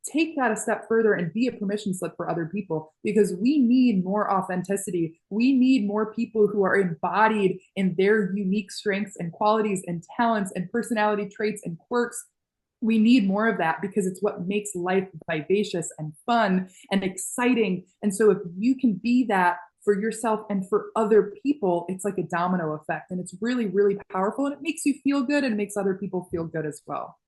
take that a step further and be a permission slip for other people, because we need more authenticity. We need more people who are embodied in their unique strengths and qualities and talents and personality traits and quirks. We need more of that because it's what makes life vivacious and fun and exciting. And so if you can be that for yourself and for other people, it's like a domino effect. And it's really, really powerful. And it makes you feel good and it makes other people feel good as well.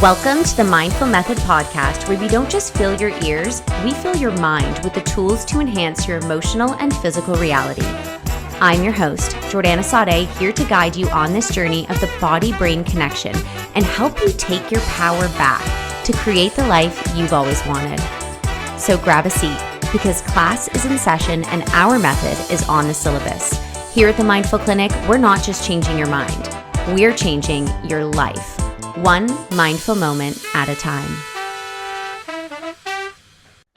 Welcome to the Mindful Method podcast, where we don't just fill your ears, we fill your mind with the tools to enhance your emotional and physical reality. I'm your host, Jordana Sade, here to guide you on this journey of the body-brain connection and help you take your power back to create the life you've always wanted. So grab a seat, because class is in session and our method is on the syllabus. Here at the Mindful Clinic, we're not just changing your mind, we're changing your life. One mindful moment at a time.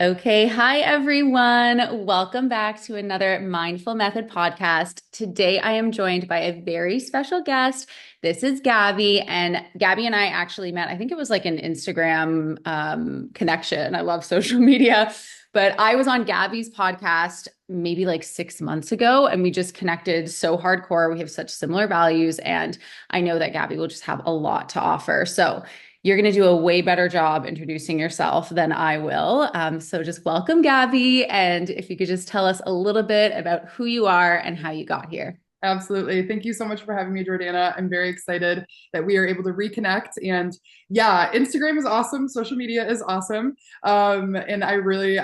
Okay, hi everyone. Welcome back to another Mindful Method podcast. Today I am joined by a very special guest. This is Gabby, and Gabby and I actually met, I think it was like an Instagram connection. I love social media, but I was on Gabby's podcast maybe like 6 months ago, and we just connected so hardcore. We have such similar values, and I know that Gabby will just have a lot to offer. So you're going to do a way better job introducing yourself than I will. So just welcome, Gabby. And if you could just tell us a little bit about who you are and how you got here. Absolutely. Thank you so much for having me, Jordana. I'm very excited that we are able to reconnect. And yeah, Instagram is awesome. Social media is awesome. And I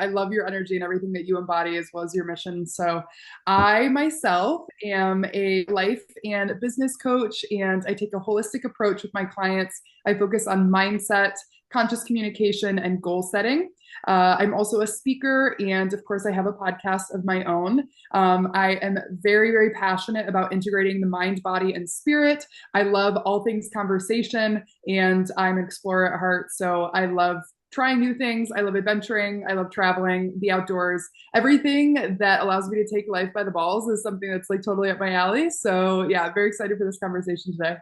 love your energy and everything that you embody, as well as your mission. So I myself am a life and business coach, and I take a holistic approach with my clients. I focus on mindset, conscious communication, and goal setting. I'm also a speaker, and of course, I have a podcast of my own. I am very, very passionate about integrating the mind, body, and spirit. I love all things conversation, and I'm an explorer at heart. So I love trying new things. I love adventuring. I love traveling, the outdoors. Everything that allows me to take life by the balls is something that's like totally up my alley. So yeah, very excited for this conversation today.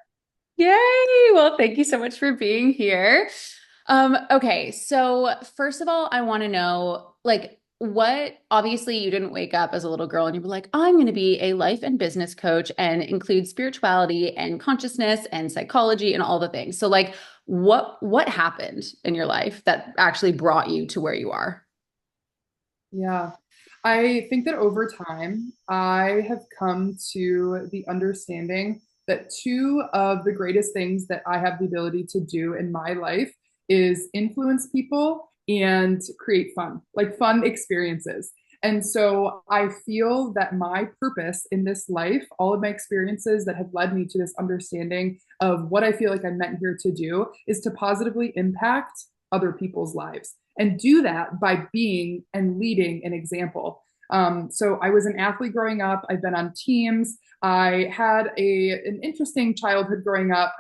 Yay! Well, thank you so much for being here. Okay, so first of all, I want to know, like, what, obviously you didn't wake up as a little girl and you were like, I'm going to be a life and business coach and include spirituality and consciousness and psychology and all the things. So like, what happened in your life that actually brought you to where you are? Yeah. I think that over time, I have come to the understanding that two of the greatest things that I have the ability to do in my life is influence people and create fun, like fun experiences. And so I feel that my purpose in this life, all of my experiences that have led me to this understanding of what I feel like I'm meant here to do, is to positively impact other people's lives and do that by being and leading an example. So I was an athlete growing up. I've been on teams. I had an interesting childhood growing up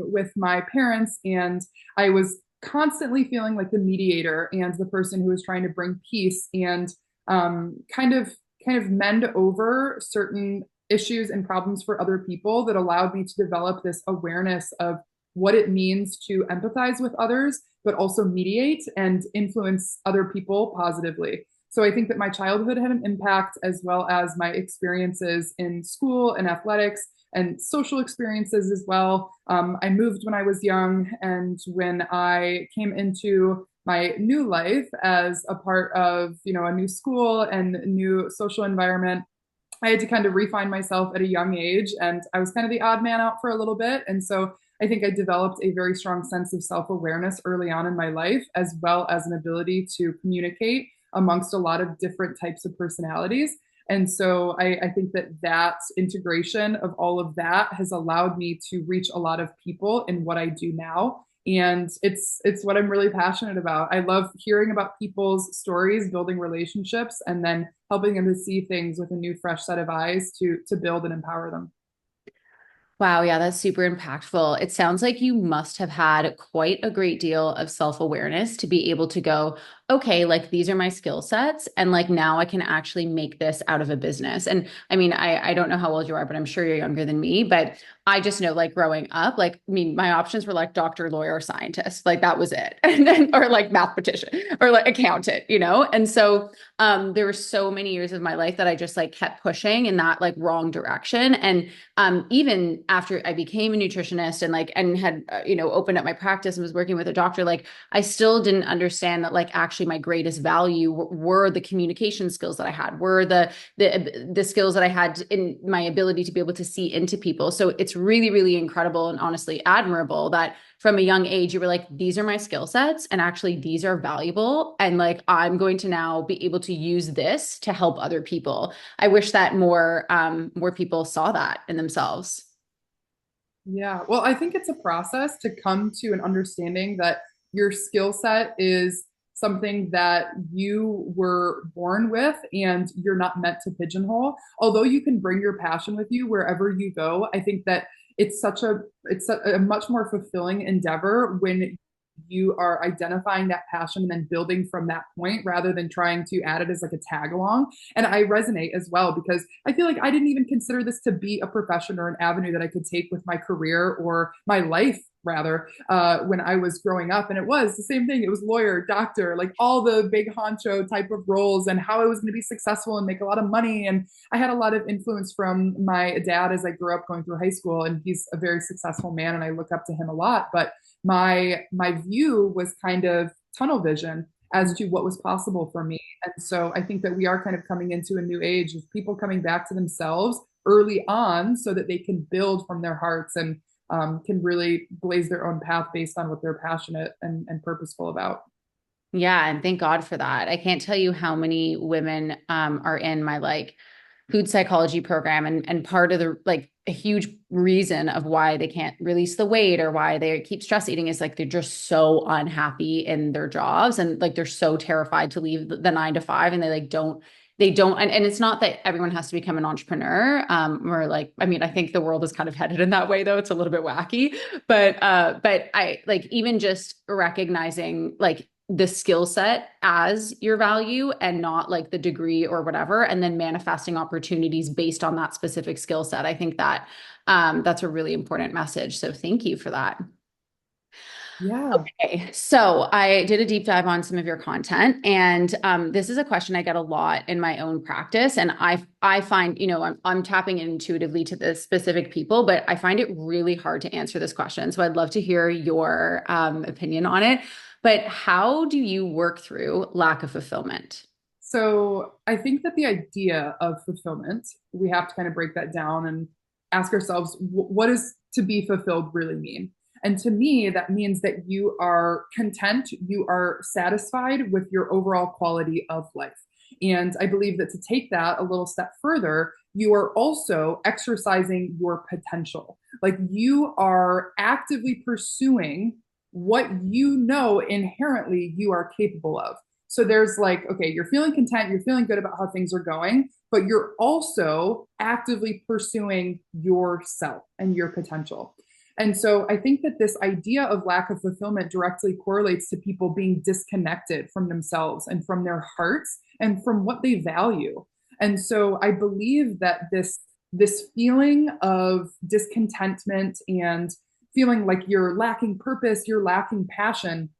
with my parents, and I was constantly feeling like the mediator and the person who was trying to bring peace and kind of mend over certain issues and problems for other people, that allowed me to develop this awareness of what it means to empathize with others, but also mediate and influence other people positively. So I think that my childhood had an impact, as well as my experiences in school and athletics and social experiences as well. I moved when I was young, and when I came into my new life as a part of, a new school and a new social environment, I had to kind of refine myself at a young age, and I was kind of the odd man out for a little bit. And so I think I developed a very strong sense of self awareness early on in my life, as well as an ability to communicate amongst a lot of different types of personalities. And so I think that integration of all of that has allowed me to reach a lot of people in what I do now. And it's what I'm really passionate about. I love hearing about people's stories, building relationships, and then helping them to see things with a new, fresh set of eyes to build and empower them. Wow, yeah, that's super impactful. It sounds like you must have had quite a great deal of self-awareness to be able to go, okay, like these are my skill sets, and like now I can actually make this out of a business. And I mean, I don't know how old you are, but I'm sure you're younger than me. But I just know, like growing up, like I mean, my options were like doctor, lawyer, scientist, like that was it, and then or like mathematician or like accountant, you know. And so there were so many years of my life that I just like kept pushing in that like wrong direction. And even after I became a nutritionist and like and had opened up my practice and was working with a doctor, like I still didn't understand that like actually my greatest value were the communication skills that I had, were the skills that I had in my ability to be able to see into people. So it's really, really incredible and honestly admirable that from a young age you were like, these are my skill sets and actually these are valuable. And like I'm going to now be able to use this to help other people. I wish that more people saw that in themselves. Yeah. Well, I think it's a process to come to an understanding that your skill set is something that you were born with and you're not meant to pigeonhole. Although you can bring your passion with you wherever you go, I think that it's a much more fulfilling endeavor when you are identifying that passion and then building from that point rather than trying to add it as like a tag along. And I resonate as well because I feel like I didn't even consider this to be a profession or an avenue that I could take with my career or my life rather when I was growing up. And it was the same thing. It was lawyer, doctor, like all the big honcho type of roles and how I was going to be successful and make a lot of money. And I had a lot of influence from my dad as I grew up going through high school. And he's a very successful man and I look up to him a lot. But my view was kind of tunnel vision as to what was possible for me. And so I think that we are kind of coming into a new age of people coming back to themselves early on so that they can build from their hearts and can really blaze their own path based on what they're passionate and purposeful about. Yeah, and thank God for that. I can't tell you how many women are in my like food psychology program, and part of the like a huge reason of why they can't release the weight or why they keep stress eating is like they're just so unhappy in their jobs and like they're so terrified to leave the 9 to 5 and they don't and it's not that everyone has to become an entrepreneur or like I mean I think the world is kind of headed in that way though it's a little bit wacky but I like even just recognizing like the skill set as your value and not like the degree or whatever, and then manifesting opportunities based on that specific skill set. I think that that's a really important message. So thank you for that. Yeah. Okay, so I did a deep dive on some of your content, and this is a question I get a lot in my own practice, and I find I'm tapping intuitively to the specific people, but I find it really hard to answer this question. So I'd love to hear your opinion on it. But how do you work through lack of fulfillment? So I think that the idea of fulfillment, we have to kind of break that down and ask ourselves, what does to be fulfilled really mean? And to me, that means that you are content, you are satisfied with your overall quality of life. And I believe that to take that a little step further, you are also exercising your potential. Like you are actively pursuing what you know inherently you are capable of. So there's like, okay, you're feeling content, you're feeling good about how things are going, but you're also actively pursuing yourself and your potential. And so I think that this idea of lack of fulfillment directly correlates to people being disconnected from themselves and from their hearts and from what they value. And so I believe that this feeling of discontentment and feeling like you're lacking purpose, you're lacking passion,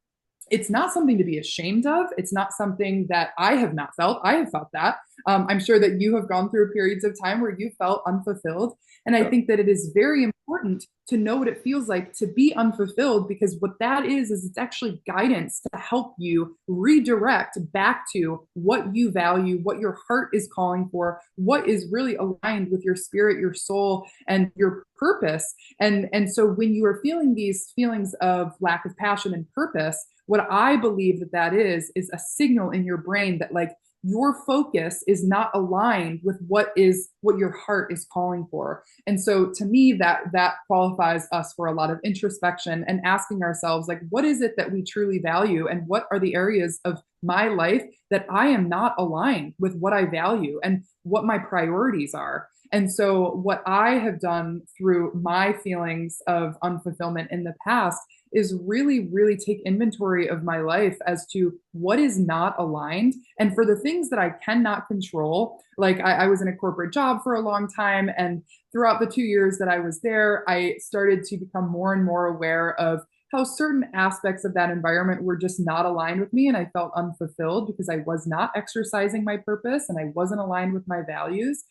it's not something to be ashamed of. It's not something that I have not felt. I have felt that. I'm sure that you have gone through periods of time where you felt unfulfilled. And I think that it is very important to know what it feels like to be unfulfilled because what that is it's actually guidance to help you redirect back to what you value, what your heart is calling for, what is really aligned with your spirit, your soul, and your purpose. And so when you are feeling these feelings of lack of passion and purpose, what I believe that that is a signal in your brain that like your focus is not aligned with what is what your heart is calling for. And so to me, that qualifies us for a lot of introspection and asking ourselves, like, what is it that we truly value, and what are the areas of my life that I am not aligned with what I value and what my priorities are. And so, what I have done through my feelings of unfulfillment in the past is really, really take inventory of my life as to what is not aligned. And for the things that I cannot control, like I was in a corporate job for a long time. And throughout the 2 years that I was there, I started to become more and more aware of how certain aspects of that environment were just not aligned with me. And I felt unfulfilled because I was not exercising my purpose and I wasn't aligned with my values.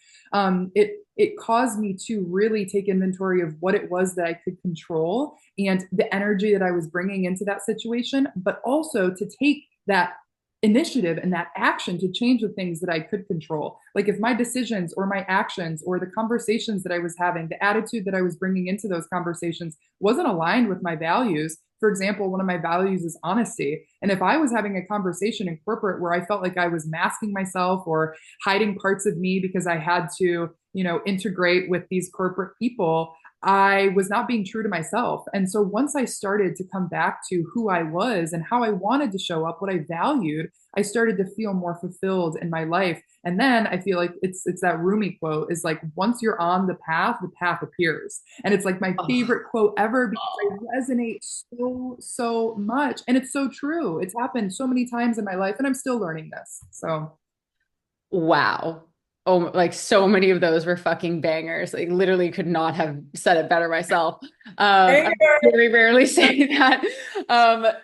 It caused me to really take inventory of what it was that I could control and the energy that I was bringing into that situation, but also to take that initiative and that action to change the things that I could control. Like if my decisions or my actions or the conversations that I was having, the attitude that I was bringing into those conversations wasn't aligned with my values. For example, one of my values is honesty. And if I was having a conversation in corporate where I felt like I was masking myself or hiding parts of me because I had to, integrate with these corporate people, I was not being true to myself. And so once I started to come back to who I was and how I wanted to show up, what I valued, I started to feel more fulfilled in my life. And then I feel like it's that Rumi quote is like, once you're on the path appears. And it's like my Oh, favorite quote ever because I resonate so much. And it's so true. It's happened so many times in my life and I'm still learning this. So wow. Oh, like so many of those were fucking bangers. Like literally could not have said it better myself. I very rarely say that.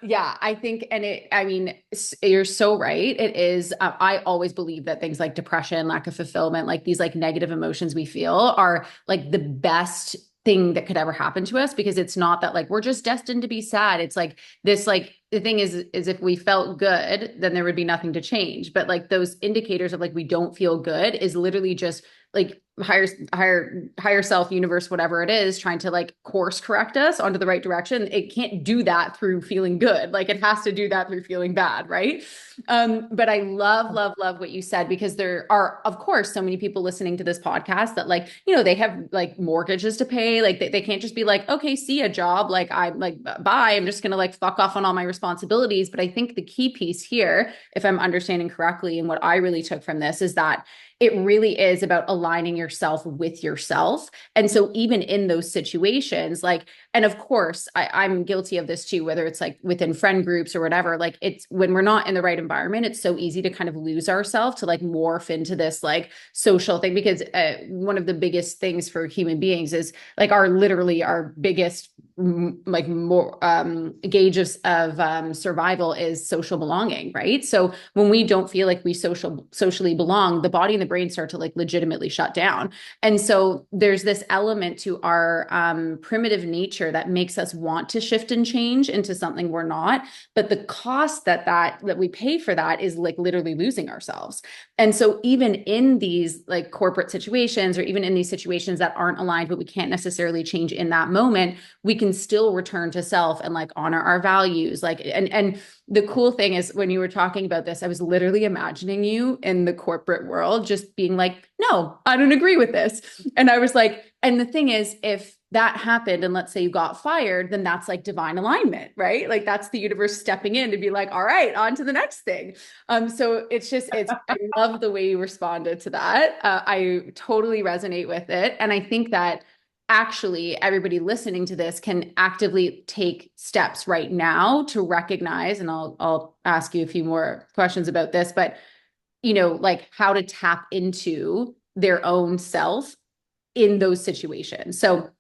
Yeah, I think, and I mean, you're so right. It is, I always believe that things like depression, lack of fulfillment, like these like negative emotions we feel are like the best thing that could ever happen to us because it's not that like we're just destined to be sad. It's like this like the thing is if we felt good, then there would be nothing to change. But like those indicators of like we don't feel good is literally just like higher self, universe, whatever it is, trying to like course correct us onto the right direction. It can't do that through feeling good. Like it has to do that through feeling bad, right? But I love what you said because there are, of course, so many people listening to this podcast that like, they have like mortgages to pay. Like they can't just be like, okay, see a job. Like I'm like, bye. I'm just gonna like fuck off on all my responsibilities. But I think the key piece here, if I'm understanding correctly, and what I really took from this is that it really is about aligning yourself with yourself. And so even in those situations, like, and of course, I'm guilty of this too, whether it's like within friend groups or whatever, like it's when we're not in the right environment, it's so easy to kind of lose ourselves to like morph into this like social thing. Because one of the biggest things for human beings is like literally our biggest like more gauge of survival is social belonging, right? So when we don't feel like we socially belong, the body and the brain start to like legitimately shut down. And so there's this element to our primitive nature that makes us want to shift and change into something we're not. But the cost that we pay for that is like literally losing ourselves. And so even in these like corporate situations or even in these situations that aren't aligned, but we can't necessarily change in that moment, we can still return to self and like honor our values. Like, and the cool thing is when you were talking about this, I was literally imagining you in the corporate world, just being like, no, I don't agree with this. And I was like, and the thing is, if that happened and let's say you got fired, then that's like divine alignment, right? Like that's the universe stepping in to be like, all right, on to the next thing. So I love the way you responded to that. I totally resonate with it. And I think that actually everybody listening to this can actively take steps right now to recognize, and I'll ask you a few more questions about this, but like how to tap into their own self in those situations. So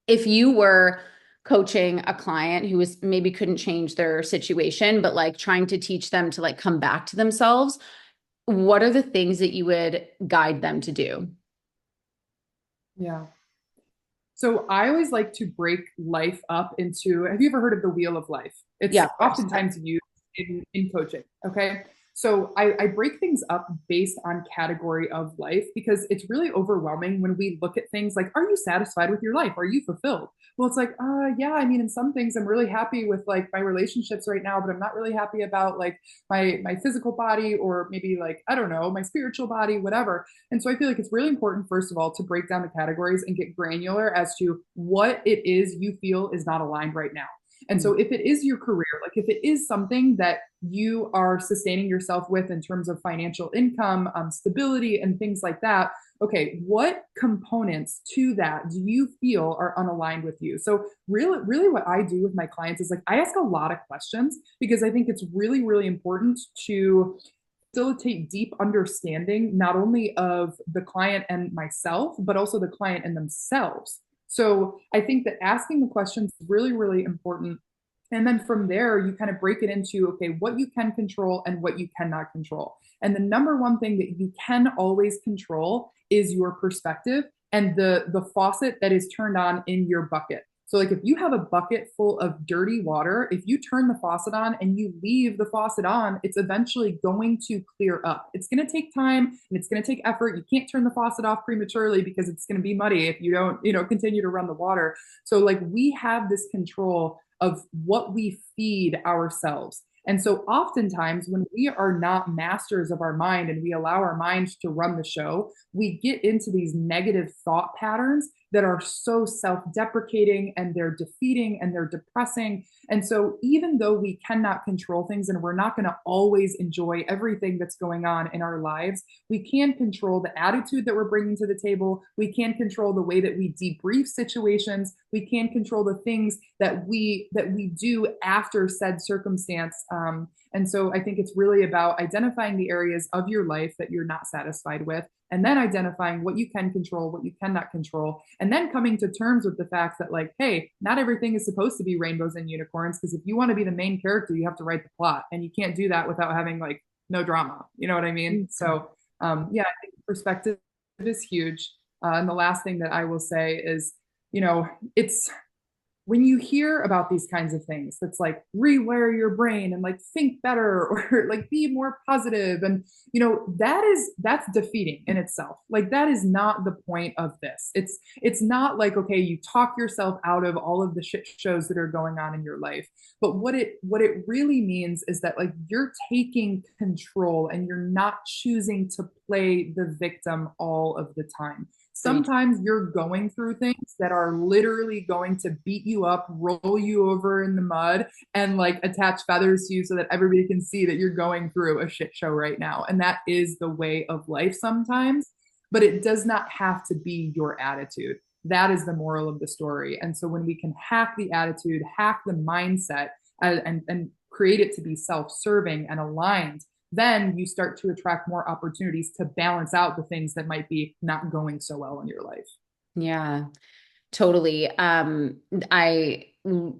if you were coaching a client who was maybe couldn't change their situation, but like trying to teach them to like come back to themselves, what are the things that you would guide them to do? yeah. So I always like to break life up into, have you ever heard of the wheel of life? Yeah, It's of course. oftentimes used in coaching. Okay. So I break things up based on category of life because it's really overwhelming when we look at things like, are you satisfied with your life? Are you fulfilled? Well, it's like, yeah, I mean, in some things I'm really happy with like my relationships right now, but I'm not really happy about like my physical body or maybe like, I don't know, my spiritual body, whatever. And so I feel like it's really important, first of all, to break down the categories and get granular as to what it is you feel is not aligned right now. And so if it is your career, like if it is something that you are sustaining yourself with in terms of financial income, stability, and things like that, okay, what components to that do you feel are unaligned with you? So really what I do with my clients is like I ask a lot of questions because I think it's really important to facilitate deep understanding not only of the client and myself, but also the client and themselves. So I think that asking the questions is really important. And then from there, you kind of break it into, okay, what you can control and what you cannot control. And the number one thing that you can always control is your perspective and the faucet that is turned on in your bucket. So like if you have a bucket full of dirty water, if you turn the faucet on and you leave the faucet on, it's eventually going to clear up. It's going to take time and it's going to take effort. You can't turn the faucet off prematurely because it's going to be muddy if you don't, continue to run the water. So like we have this control of what we feed ourselves. And so oftentimes when we are not masters of our mind and we allow our mind to run the show, we get into these negative thought patterns that are so self-deprecating and they're defeating and they're depressing. And so even though we cannot control things and we're not going to always enjoy everything that's going on in our lives, we can control the attitude that we're bringing to the table. We can control the way that we debrief situations. We can control the things that we do after said circumstance. And so I think it's really about identifying the areas of your life that you're not satisfied with, and then identifying what you can control, what you cannot control, and then coming to terms with the fact that, like, hey, not everything is supposed to be rainbows and unicorns, because if you want to be the main character, you have to write the plot, and you can't do that without having like no drama. You know what I mean? So, yeah, I think perspective is huge. And the last thing that I will say is, it's when you hear about these kinds of things, that's like rewire your brain and like think better or like be more positive. And, that's defeating in itself. Like that is not the point of this. It's not like, okay, you talk yourself out of all of the shit shows that are going on in your life. But what it really means is that like you're taking control and you're not choosing to play the victim all of the time. Sometimes you're going through things that are literally going to beat you up, roll you over in the mud, and like attach feathers to you so that everybody can see that you're going through a shit show right now. And that is the way of life sometimes, but it does not have to be your attitude. That is the moral of the story. And so when we can hack the attitude, hack the mindset, and create it to be self-serving and aligned, then you start to attract more opportunities to balance out the things that might be not going so well in your life. Yeah, totally. I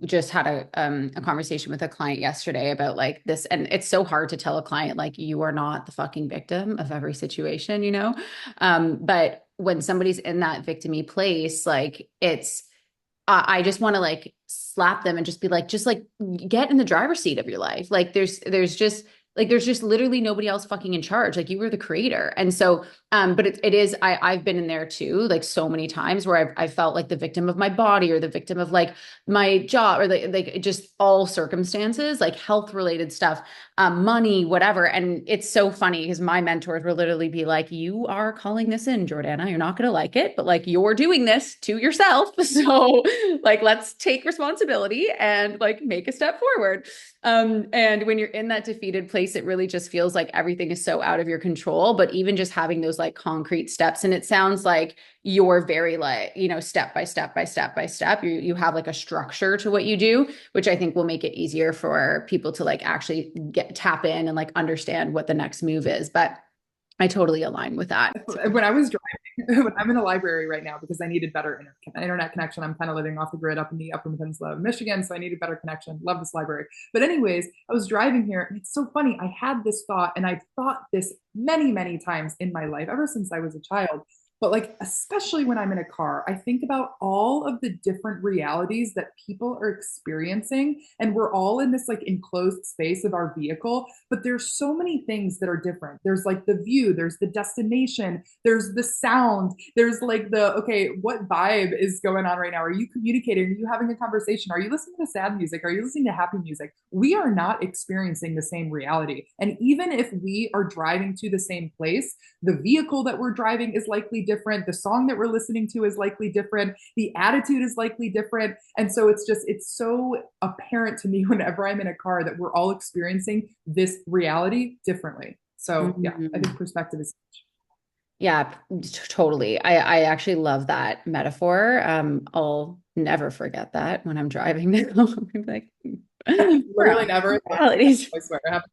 just had a conversation with a client yesterday about like this, and it's so hard to tell a client, like, you are not the fucking victim of every situation, you know? But when somebody's in that victim-y place, like I just want to like slap them and just be like, just like get in the driver's seat of your life. Like there's just literally nobody else fucking in charge. Like you were the creator. And so, but it is, I've been in there too, like so many times where I felt like the victim of my body or the victim of like my job or like just all circumstances, like health related stuff, money, whatever. And it's so funny because my mentors will literally be like, you are calling this in, Jordana, you're not going to like it, but like you're doing this to yourself. So like, let's take responsibility and like make a step forward. And when you're in that defeated place, it really just feels like everything is so out of your control. But even just having those like concrete steps, and it sounds like you're very like, step by step by step by step, you have like a structure to what you do, which I think will make it easier for people to like actually tap in and like understand what the next move is. But I totally align with that. When I was driving, when I'm in a library right now because I needed better internet connection. I'm kind of living off the grid up in the upper peninsula of Michigan, so I needed better connection. Love this library. But anyways, I was driving here, and it's so funny. I had this thought, and I've thought this many times in my life, ever since I was a child. But like, especially when I'm in a car, I think about all of the different realities that people are experiencing. And we're all in this like enclosed space of our vehicle, but there's so many things that are different. There's like the view, there's the destination, there's the sound, there's like the, okay, what vibe is going on right now? Are you communicating? Are you having a conversation? Are you listening to sad music? Are you listening to happy music? We are not experiencing the same reality. And even if we are driving to the same place, the vehicle that we're driving is likely different. The song that we're listening to is likely different. The attitude is likely different. And so it's so apparent to me whenever I'm in a car that we're all experiencing this reality differently. So yeah, I think Mhm. perspective is. Yeah, totally. I actually love that metaphor. I'll never forget that when I'm driving now. I'm like, we're Literally on never. realities. I swear.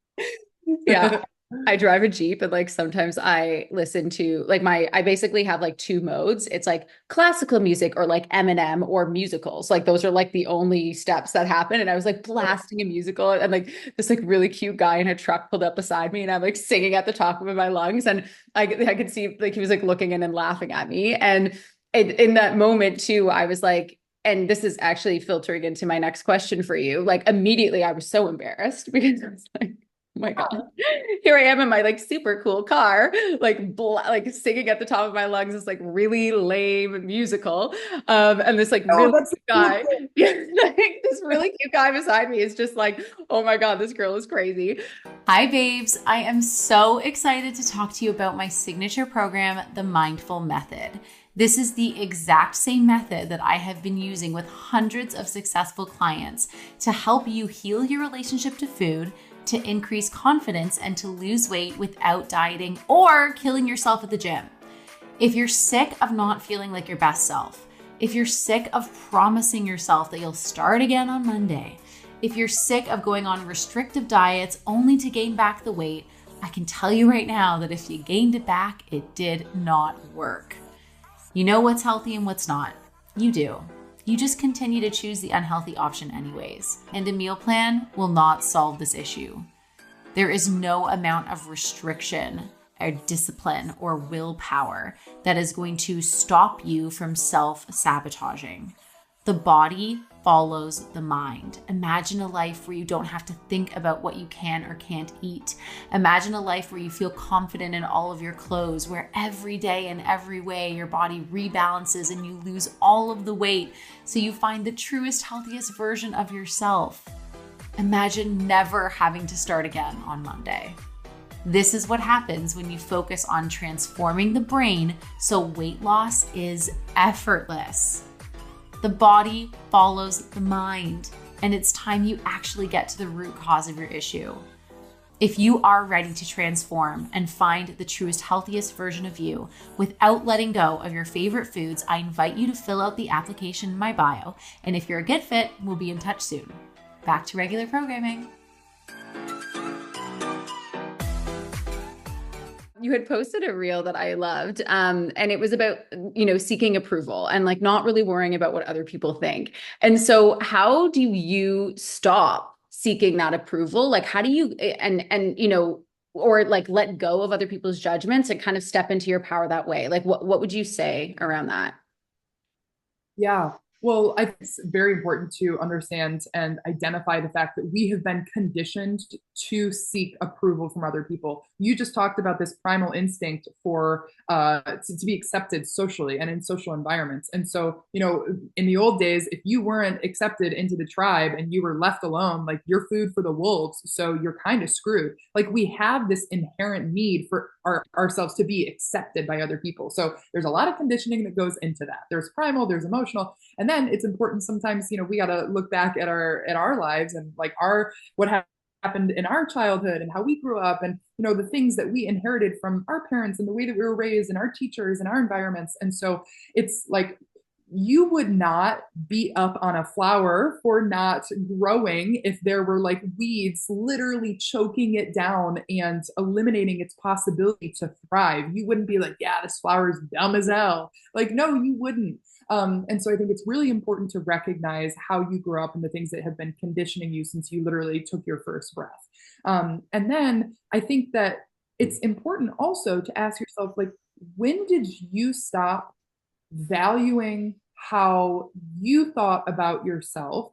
Yeah. I drive a Jeep and like sometimes I listen to like I basically have like two modes. It's like classical music or like Eminem or musicals. Like those are like the only steps that happen. And I was like blasting a musical and like this like really cute guy in a truck pulled up beside me and I'm like singing at the top of my lungs. And I could see like he was like looking in and laughing at me. And in that moment too, I was like, and this is actually filtering into my next question for you. Like immediately I was so embarrassed because I was like, oh my God. Here I am in my like super cool car, like like singing at the top of my lungs this like really lame musical. And this like Oh, really that's the cute cool guy, thing. like, this really cute guy beside me is just like, oh my God, this girl is crazy. Hi, babes. I am so excited to talk to you about my signature program, the Mindful Method. This is the exact same method that I have been using with hundreds of successful clients to help you heal your relationship to food, to increase confidence, and to lose weight without dieting or killing yourself at the gym. If you're sick of not feeling like your best self, if you're sick of promising yourself that you'll start again on Monday, if you're sick of going on restrictive diets only to gain back the weight, I can tell you right now that if you gained it back, it did not work. You know what's healthy and what's not. You do. You just continue to choose the unhealthy option anyways. And a meal plan will not solve this issue. There is no amount of restriction or discipline or willpower that is going to stop you from self-sabotaging. The body follows the mind. Imagine a life where you don't have to think about what you can or can't eat. Imagine a life where you feel confident in all of your clothes, where every day in every way your body rebalances and you lose all of the weight so you find the truest, healthiest version of yourself. Imagine never having to start again on Monday. This is what happens when you focus on transforming the brain so weight loss is effortless. The body follows the mind, and it's time you actually get to the root cause of your issue. If you are ready to transform and find the truest, healthiest version of you without letting go of your favorite foods, I invite you to fill out the application in my bio. And if you're a good fit, we'll be in touch soon. Back to regular programming. You had posted a reel that I loved, and it was about, seeking approval and like not really worrying about what other people think. And so how do you stop seeking that approval? Like, how do you, or like let go of other people's judgments and kind of step into your power that way? Like, what would you say around that? Yeah. Well, I think it's very important to understand and identify the fact that we have been conditioned to seek approval from other people. You just talked about this primal instinct for to be accepted socially and in social environments. And so, in the old days, if you weren't accepted into the tribe and you were left alone, like you're food for the wolves, so you're kind of screwed. Like we have this inherent need for ourselves to be accepted by other people. So there's a lot of conditioning that goes into that. There's primal, there's emotional, and then it's important sometimes, we got to look back at our lives and like what happened in our childhood and how we grew up, and the things that we inherited from our parents and the way that we were raised and our teachers and our environments. And so it's like you would not beat up on a flower for not growing if there were like weeds literally choking it down and eliminating its possibility to thrive. You wouldn't be like, yeah, this flower is dumb as hell. Like, no, you wouldn't. And so I think it's really important to recognize how you grew up and the things that have been conditioning you since you literally took your first breath. And then I think that it's important also to ask yourself, like, when did you stop valuing how you thought about yourself?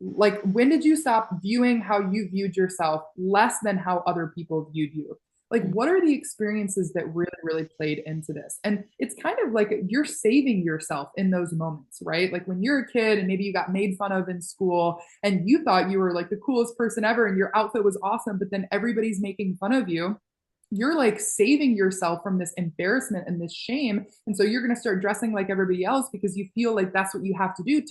Like, when did you stop viewing how you viewed yourself less than how other people viewed you? Like, what are the experiences that really, really played into this? And it's kind of like you're saving yourself in those moments, right? Like when you're a kid and maybe you got made fun of in school and you thought you were like the coolest person ever and your outfit was awesome, but then everybody's making fun of you. You're like saving yourself from this embarrassment and this shame, and so you're going to start dressing like everybody else because you feel like that's what you have to do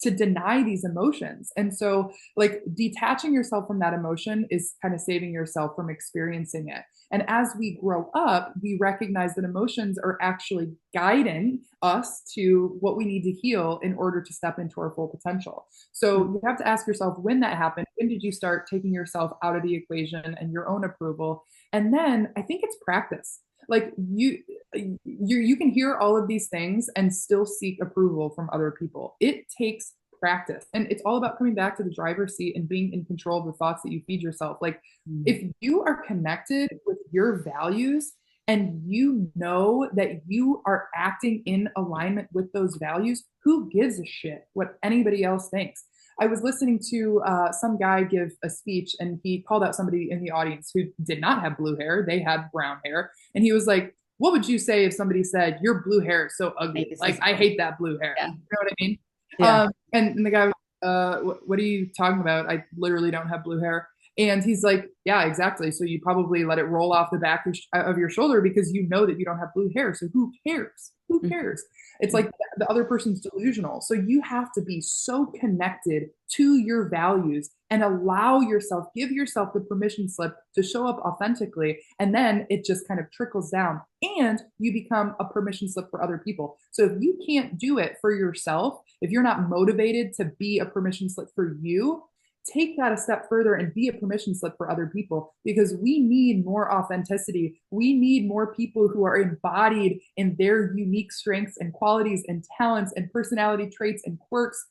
to deny these emotions. And so like detaching yourself from that emotion is kind of saving yourself from experiencing it. And as we grow up, we recognize that emotions are actually guiding us to what we need to heal in order to step into our full potential. So you have to ask yourself when that happened. When did you start taking yourself out of the equation and your own approval? And then I think it's practice. Like you can hear all of these things and still seek approval from other people. It takes practice. And it's all about coming back to the driver's seat and being in control of the thoughts that you feed yourself. Like if you are connected with your values and you know that you are acting in alignment with those values, who gives a shit what anybody else thinks? I was listening to some guy give a speech, and he called out somebody in the audience who did not have blue hair. They had brown hair. And he was like, what would you say if somebody said, your blue hair is so ugly? Like, I hate that blue hair. Yeah. You know what I mean? Yeah. And the guy was, what are you talking about? I literally don't have blue hair. And he's like, yeah, exactly. So you probably let it roll off the back of your shoulder because you know that you don't have blue hair. So who cares? Who cares? It's like the other person's delusional. So you have to be so connected to your values and allow yourself, give yourself the permission slip to show up authentically. And then it just kind of trickles down and you become a permission slip for other people. So if you can't do it for yourself, if you're not motivated to be a permission slip for you, take that a step further and be a permission slip for other people, because we need more authenticity. We need more people who are embodied in their unique strengths and qualities and talents and personality traits and quirks.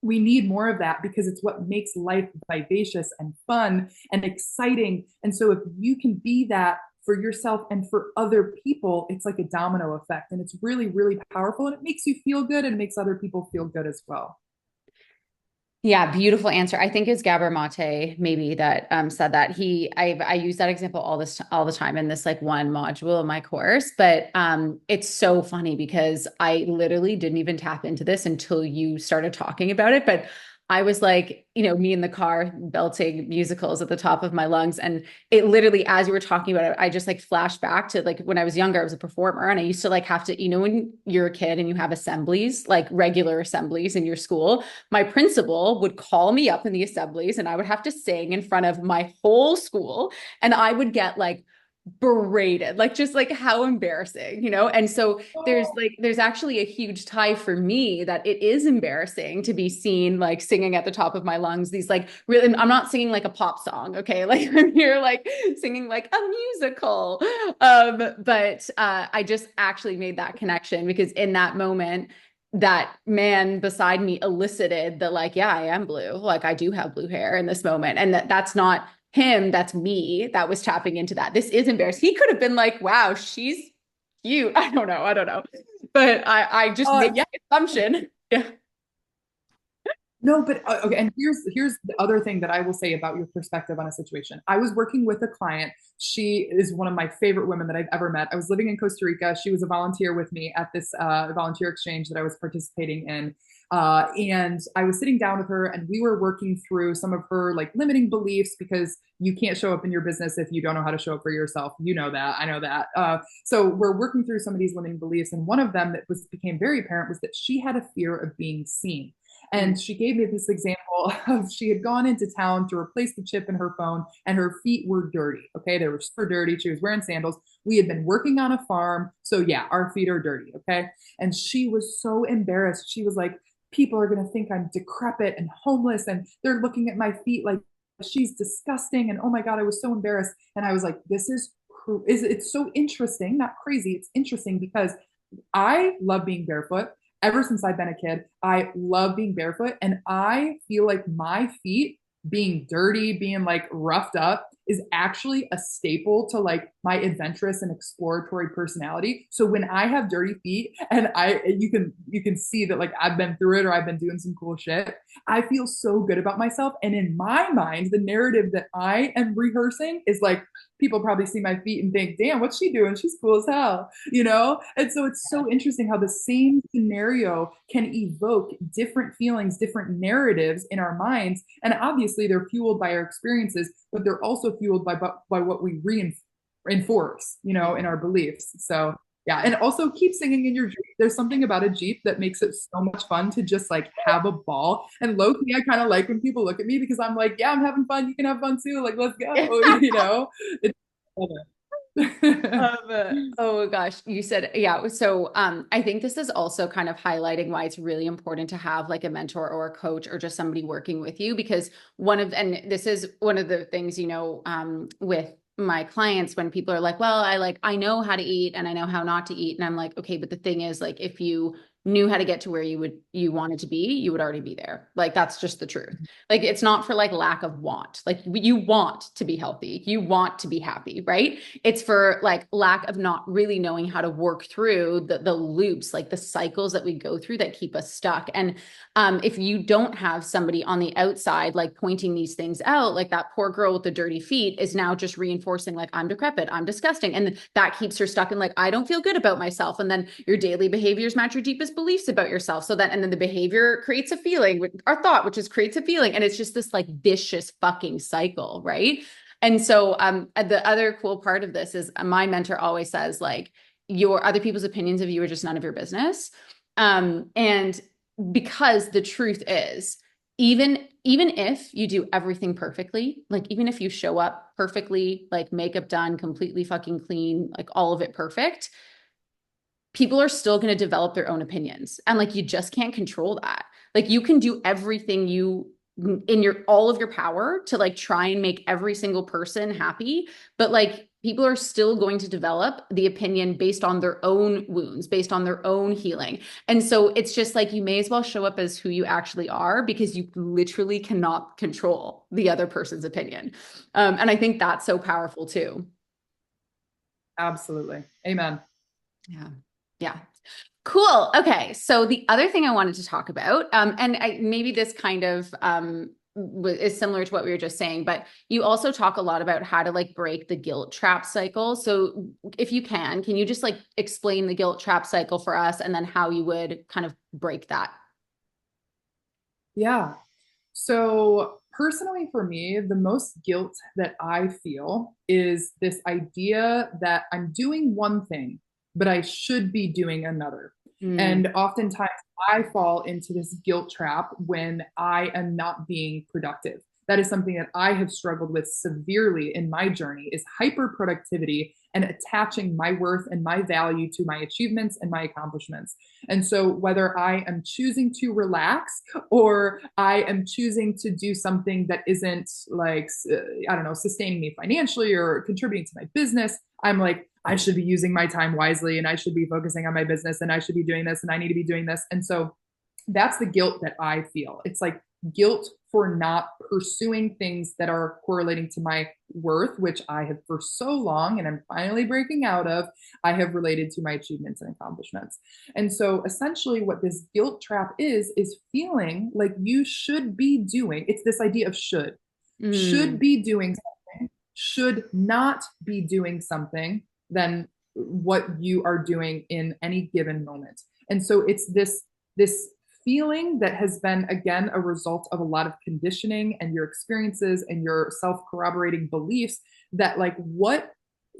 We need more of that because it's what makes life vivacious and fun and exciting. And so if you can be that for yourself and for other people, it's like a domino effect. And it's really, really powerful. And it makes you feel good and it makes other people feel good as well. Yeah, beautiful answer. I think it's Gabor Mate maybe that said that. I use that example all the time in this like one module of my course. But it's so funny because I literally didn't even tap into this until you started talking about it. But I was like, me in the car belting musicals at the top of my lungs. And it literally, as you were talking about it, I just like flashed back to like when I was younger, I was a performer and I used to like have to, when you're a kid and you have assemblies, like regular assemblies in your school, my principal would call me up in the assemblies and I would have to sing in front of my whole school. And I would get like berated, like just like how embarrassing, And so there's actually a huge tie for me that it is embarrassing to be seen like singing at the top of my lungs these like really, I'm not singing like a pop song, okay, like I'm here like singing like a musical. But I just actually made that connection because in that moment that man beside me elicited the like, yeah, I am blue, like I do have blue hair in this moment, and that's not him, that's me that was tapping into that. This is embarrassing. He could have been like, wow, she's cute. I don't know. But I just made Yeah. the assumption. Yeah. No, but okay. And here's the other thing that I will say about your perspective on a situation. I was working with a client. She is one of my favorite women that I've ever met. I was living in Costa Rica. She was a volunteer with me at this volunteer exchange that I was participating in. And I was sitting down with her, and we were working through some of her like limiting beliefs, because you can't show up in your business if you don't know how to show up for yourself. You know that. I know that. So we're working through some of these limiting beliefs, and one of them that became very apparent was that she had a fear of being seen. And she gave me this example of she had gone into town to replace the chip in her phone and her feet were dirty. Okay. They were super dirty. She was wearing sandals. We had been working on a farm. So yeah, our feet are dirty. Okay. And she was so embarrassed. She was like, people are going to think I'm decrepit and homeless, and they're looking at my feet like she's disgusting. And oh my God, I was so embarrassed. And I was like, it's so interesting, not crazy. It's interesting because I love being barefoot. Ever since I've been a kid, I love being barefoot. And I feel like my feet being dirty, being like roughed up is actually a staple to like my adventurous and exploratory personality. So when I have dirty feet and you can see that like I've been through it or I've been doing some cool shit, I feel so good about myself. And in my mind, the narrative that I am rehearsing is like, people probably see my feet and think, damn, what's she doing? She's cool as hell, you know? And so it's so interesting how the same scenario can evoke different feelings, different narratives in our minds. And obviously they're fueled by our experiences, but they're also fueled by what we reinforce, you know, in our beliefs. So yeah, and also keep singing in your Jeep. There's something about a Jeep that makes it so much fun to just like have a ball. And low key, I kind of like when people look at me because I'm like, yeah, I'm having fun. You can have fun too. Like, let's go. You know, it's Oh gosh, you said, yeah. So I think this is also kind of highlighting why it's really important to have like a mentor or a coach or just somebody working with you, because and this is one of the things, with my clients, when people are like, well, I know how to eat and I know how not to eat. And I'm like, okay, but the thing is, like, if you knew how to get to where you wanted to be, you would already be there. Like, that's just the truth. Like, it's not for like lack of want. Like, you want to be healthy, you want to be happy, right? It's for like lack of not really knowing how to work through the loops, like the cycles that we go through that keep us stuck. And if you don't have somebody on the outside like pointing these things out, like that poor girl with the dirty feet is now just reinforcing like, I'm decrepit, I'm disgusting, and that keeps her stuck in like, I don't feel good about myself. And then your daily behaviors match your deepest beliefs about yourself. So that, and then the behavior creates a feeling, our thought, which is creates a feeling, and it's just this like vicious fucking cycle, right? And so the other cool part of this is my mentor always says, like, your other people's opinions of you are just none of your business. And because the truth is, even if you do everything perfectly, like even if you show up perfectly, like makeup done, completely fucking clean, like all of it perfect, people are still going to develop their own opinions. And like, you just can't control that. Like, you can do everything in your all of your power to like try and make every single person happy, but like, people are still going to develop the opinion based on their own wounds, based on their own healing. And so it's just like, you may as well show up as who you actually are, because you literally cannot control the other person's opinion. And I think that's so powerful too. absolutely. Amen. Yeah. Yeah. Cool. Okay. So the other thing I wanted to talk about, maybe this kind of is similar to what we were just saying, but you also talk a lot about how to like break the guilt trap cycle. So if you can you just like explain the guilt trap cycle for us, and then how you would kind of break that? Yeah. So, personally, for me, the most guilt that I feel is this idea that I'm doing one thing, but I should be doing another. Mm, And oftentimes I fall into this guilt trap when I am not being productive. That is something that I have struggled with severely in my journey, is hyper productivity and attaching my worth and my value to my achievements and my accomplishments. And so whether I am choosing to relax or I am choosing to do something that isn't like, I don't know, sustaining me financially or contributing to my business, I'm like, I should be using my time wisely and I should be focusing on my business and I should be doing this and I need to be doing this. And so that's the guilt that I feel. It's like guilt for not pursuing things that are correlating to my worth, which I have for so long and I'm finally breaking out of. I have related to my achievements and accomplishments. And so essentially what this guilt trap is feeling like you should be doing. It's this idea of should mm, be doing something, should not be doing something than what you are doing in any given moment. And so it's this feeling that has been, again, a result of a lot of conditioning and your experiences and your self-corroborating beliefs, that like what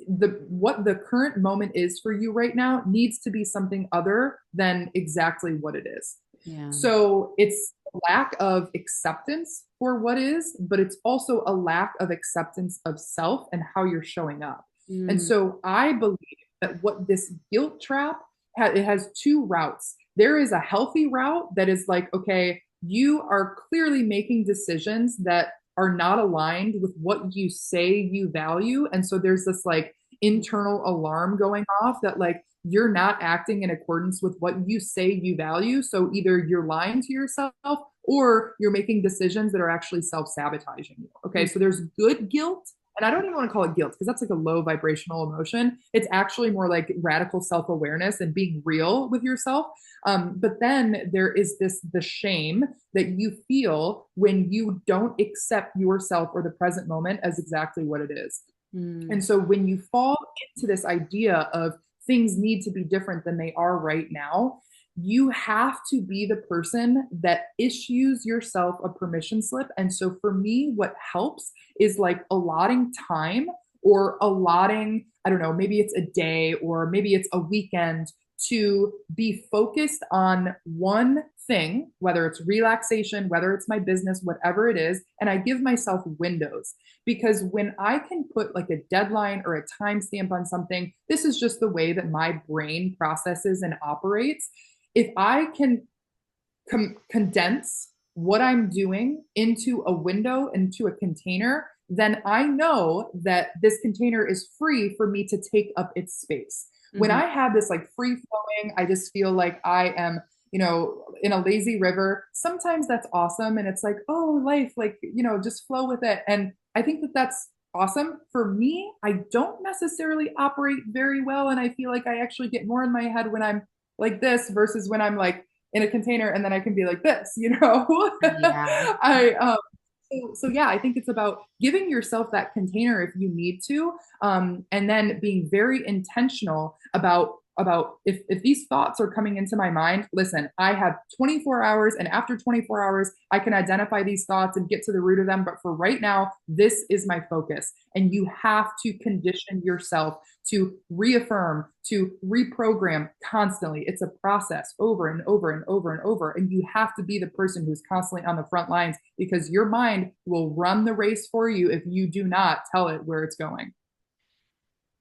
the current moment is for you right now needs to be something other than exactly what it is. yeah. So it's a lack of acceptance for what is, but it's also a lack of acceptance of self and how you're showing up. And Mm, so I believe that what this guilt trap it has two routes. There is a healthy route that is like, okay, you are clearly making decisions that are not aligned with what you say you value. And so there's this like internal alarm going off that like you're not acting in accordance with what you say you value. So either you're lying to yourself or you're making decisions that are actually self sabotaging you. Okay. mm, So there's good guilt and I don't even want to call it guilt because that's like a low vibrational emotion. It's actually more like radical self-awareness and being real with yourself. But then there is the shame that you feel when you don't accept yourself or the present moment as exactly what it is. And Mm. so when you fall into this idea of things need to be different than they are right now, you have to be the person that issues yourself a permission slip. And so for me, what helps is like allotting time or allotting, I don't know, maybe it's a day or maybe it's a weekend to be focused on one thing, whether it's relaxation, whether it's my business, whatever it is. And I give myself windows because when I can put like a deadline or a timestamp on something, this is just the way that my brain processes and operates. If I can condense what I'm doing into a window, into a container, then I know that this container is free for me to take up its space. When Mhm. I have this like free flowing, I just feel like I am, in a lazy river. Sometimes that's awesome. And it's like, oh, life, like, just flow with it. And I think that that's awesome. For me, I don't necessarily operate very well. And I feel like I actually get more in my head when I'm like this versus when I'm like, in a container and then I can be like this. Yeah. So yeah, I think it's about giving yourself that container if you need to, and then being very intentional about if these thoughts are coming into my mind. Listen, I have 24 hours, and after 24 hours, I can identify these thoughts and get to the root of them. But for right now, this is my focus, and you have to condition yourself to reaffirm, to reprogram constantly. It's a process over and over and over and over. And you have to be the person who's constantly on the front lines because your mind will run the race for you if you do not tell it where it's going.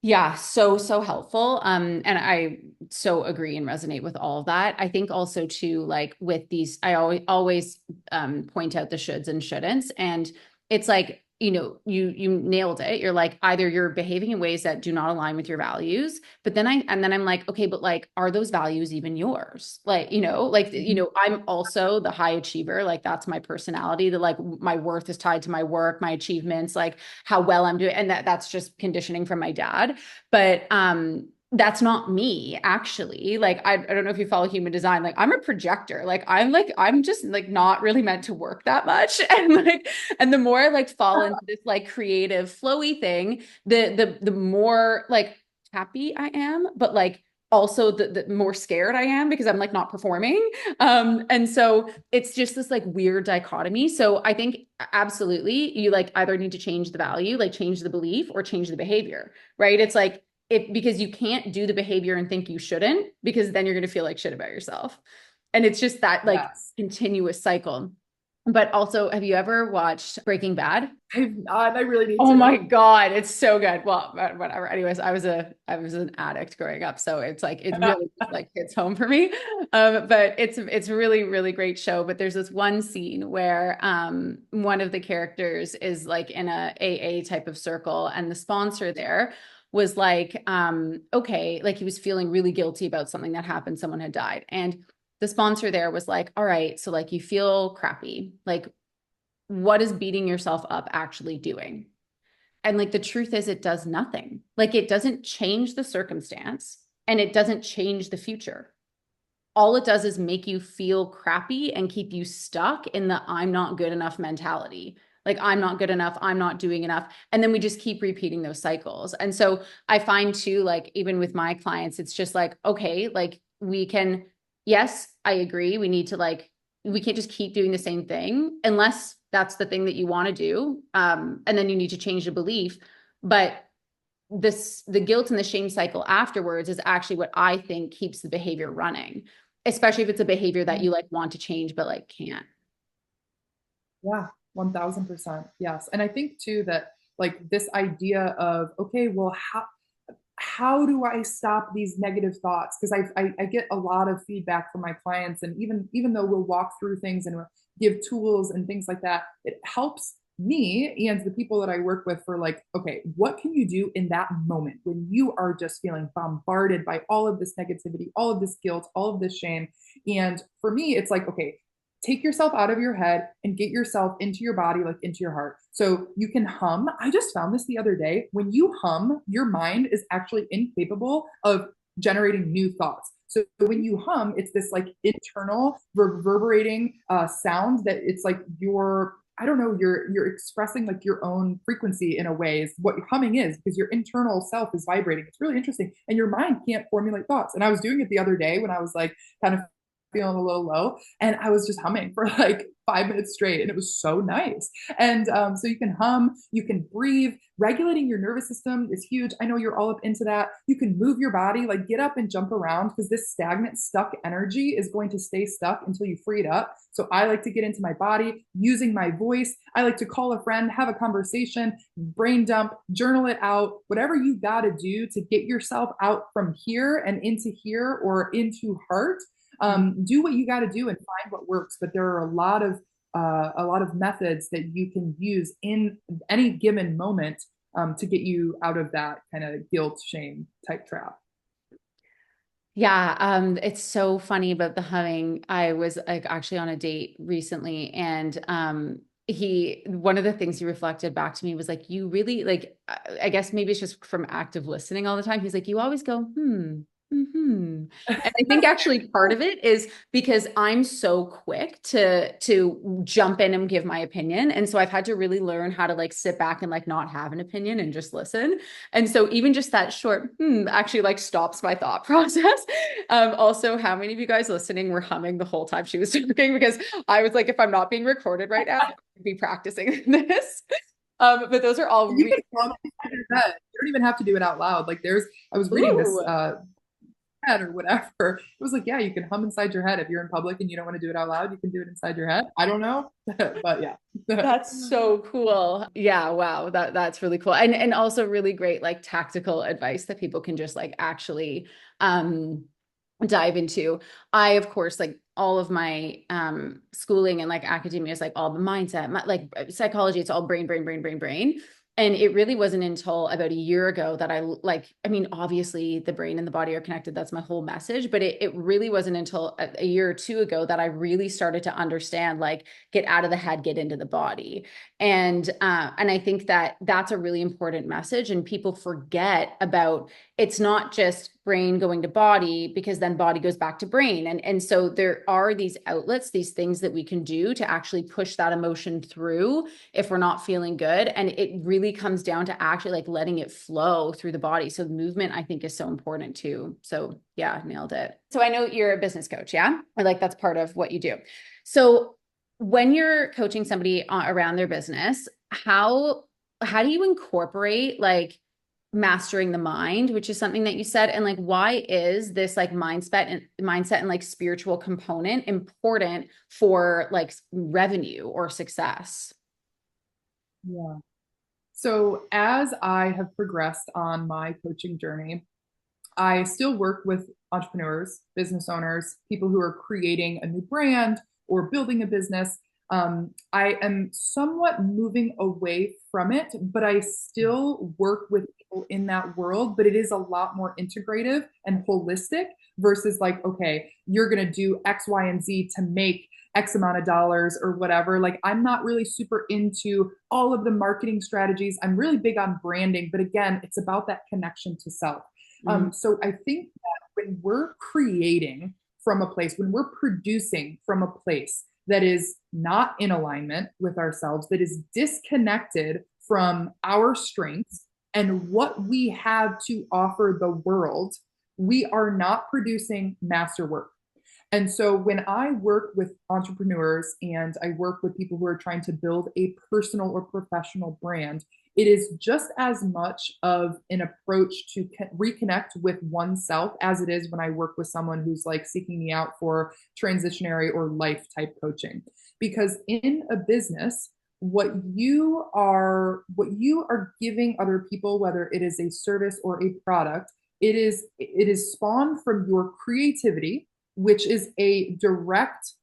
Yeah, so helpful. And I so agree and resonate with all of that. I think also too, like with these, I always point out the shoulds and shouldn'ts. And it's like, you nailed it. You're like, either you're behaving in ways that do not align with your values, but then I'm like, okay, but like, are those values even yours? Like, I'm also the high achiever. Like that's my personality. That like my worth is tied to my work, my achievements, like how well I'm doing. And that's just conditioning from my dad. But that's not me actually. Like I don't know if you follow human design. Like I'm a projector. I'm just like not really meant to work that much. And the more I like fall into this like creative flowy thing, the more like happy I am, but like also the more scared I am because I'm like not performing. And so it's just this like weird dichotomy. So I think absolutely you like either need to change the value, like change the belief or change the behavior, right? It's like because you can't do the behavior and think you shouldn't, because then you're going to feel like shit about yourself. And it's just that like Yes. continuous cycle. But also, have you ever watched Breaking Bad? I've not. I really need Oh my to. God, it's so good. Well, whatever. Anyways, I was an addict growing up, so it's like it really just like hits home for me. But it's really really great show. But there's this one scene where one of the characters is like in a AA type of circle, and the sponsor there was like okay, like he was feeling really guilty about something that happened, someone had died, and the sponsor there was like, all right, so like you feel crappy, like what is beating yourself up actually doing? And like the truth is, it does nothing. Like it doesn't change the circumstance and it doesn't change the future. All it does is make you feel crappy and keep you stuck in the I'm not good enough mentality. Like I'm not good enough, I'm not doing enough. And then we just keep repeating those cycles. And so I find too, like even with my clients, it's just like, okay, like we can, yes, I agree. We need to like, we can't just keep doing the same thing unless that's the thing that you want to do. And then you need to change the belief. But the guilt and the shame cycle afterwards is actually what I think keeps the behavior running, especially if it's a behavior that you like want to change but like can't. Yeah, 1000%. Yes. And I think too that like this idea of, okay, well, how do I stop these negative thoughts? Because I get a lot of feedback from my clients, and even though we'll walk through things and we'll give tools and things like that, it helps me and the people that I work with for like, okay, what can you do in that moment when you are just feeling bombarded by all of this negativity, all of this guilt, all of this shame? And for me, it's like, okay, take yourself out of your head and get yourself into your body, like into your heart. So you can hum. I just found this the other day. When you hum, your mind is actually incapable of generating new thoughts. So when you hum, it's this like internal reverberating sound that it's like your, I don't know, you're expressing like your own frequency in a way is what humming is, because your internal self is vibrating. It's really interesting. And your mind can't formulate thoughts. And I was doing it the other day when I was like kind of feeling a little low, and I was just humming for like 5 minutes straight, and it was so nice. And so you can hum, you can breathe. Regulating your nervous system is huge. I know you're all up into that. You can move your body, like get up and jump around, because this stagnant, stuck energy is going to stay stuck until you free it up. So I like to get into my body using my voice. I like to call a friend, have a conversation, brain dump, journal it out, whatever you got to do to get yourself out from here and into here or into heart. Do what you got to do and find what works. But there are a lot of methods that you can use in any given moment to get you out of that kind of guilt, shame type trap. Yeah, it's so funny about the humming. I was like actually on a date recently, and he one of the things he reflected back to me was like, you really like, I guess maybe it's just from active listening all the time. He's like, you always go, hmm. And I think actually part of it is because I'm so quick to jump in and give my opinion. And so I've had to really learn how to like sit back and like not have an opinion and just listen. And so even just that short actually like stops my thought process. Also, how many of you guys listening were humming the whole time she was talking? Because I was like, if I'm not being recorded right now, I'd be practicing this. But those are all You really can hum inside your head. You don't even have to do it out loud. Like I was reading this ooh. head or whatever. It was like, yeah, you can hum inside your head if you're in public and you don't want to do it out loud. You can do it inside your head. I don't know, but yeah. That's so cool. Yeah, wow. That's really cool. And also really great like tactical advice that people can just like actually um dive into. I of course like all of my schooling and like academia is like all the mindset, like psychology, it's all brain. And it really wasn't until about a year ago that I like, I mean, obviously the brain and the body are connected. That's my whole message. But it really wasn't until a year or two ago that I really started to understand like get out of the head, get into the body. And I think that that's a really important message. And people forget about it's not just brain going to body because then body goes back to brain. And so there are these outlets, these things that we can do to actually push that emotion through if we're not feeling good. And it really comes down to actually like letting it flow through the body. So movement, I think, is so important too. So yeah, nailed it. So I know you're a business coach, yeah? Or like that's part of what you do. So when you're coaching somebody around their business, how do you incorporate like mastering the mind, which is something that you said, and like why is this like mindset and like spiritual component important for like revenue or success? Yeah. So as I have progressed on my coaching journey, I still work with entrepreneurs, business owners, people who are creating a new brand or building a business. I am somewhat moving away from it, but I still work with people in that world. But it is a lot more integrative and holistic versus like, okay, you're going to do X, Y, and Z to make X amount of dollars or whatever. Like, I'm not really super into all of the marketing strategies. I'm really big on branding, but again, it's about that connection to self. Mm. So I think that when we're creating from a place, when we're producing from a place that is not in alignment with ourselves, that is disconnected from our strengths and what we have to offer the world, we are not producing masterwork. And so when I work with entrepreneurs and I work with people who are trying to build a personal or professional brand, it is just as much of an approach to reconnect with oneself as it is when I work with someone who's like seeking me out for transitionary or life type coaching. Because in a business, what you are giving other people, whether it is a service or a product, it is spawned from your creativity, which is a direct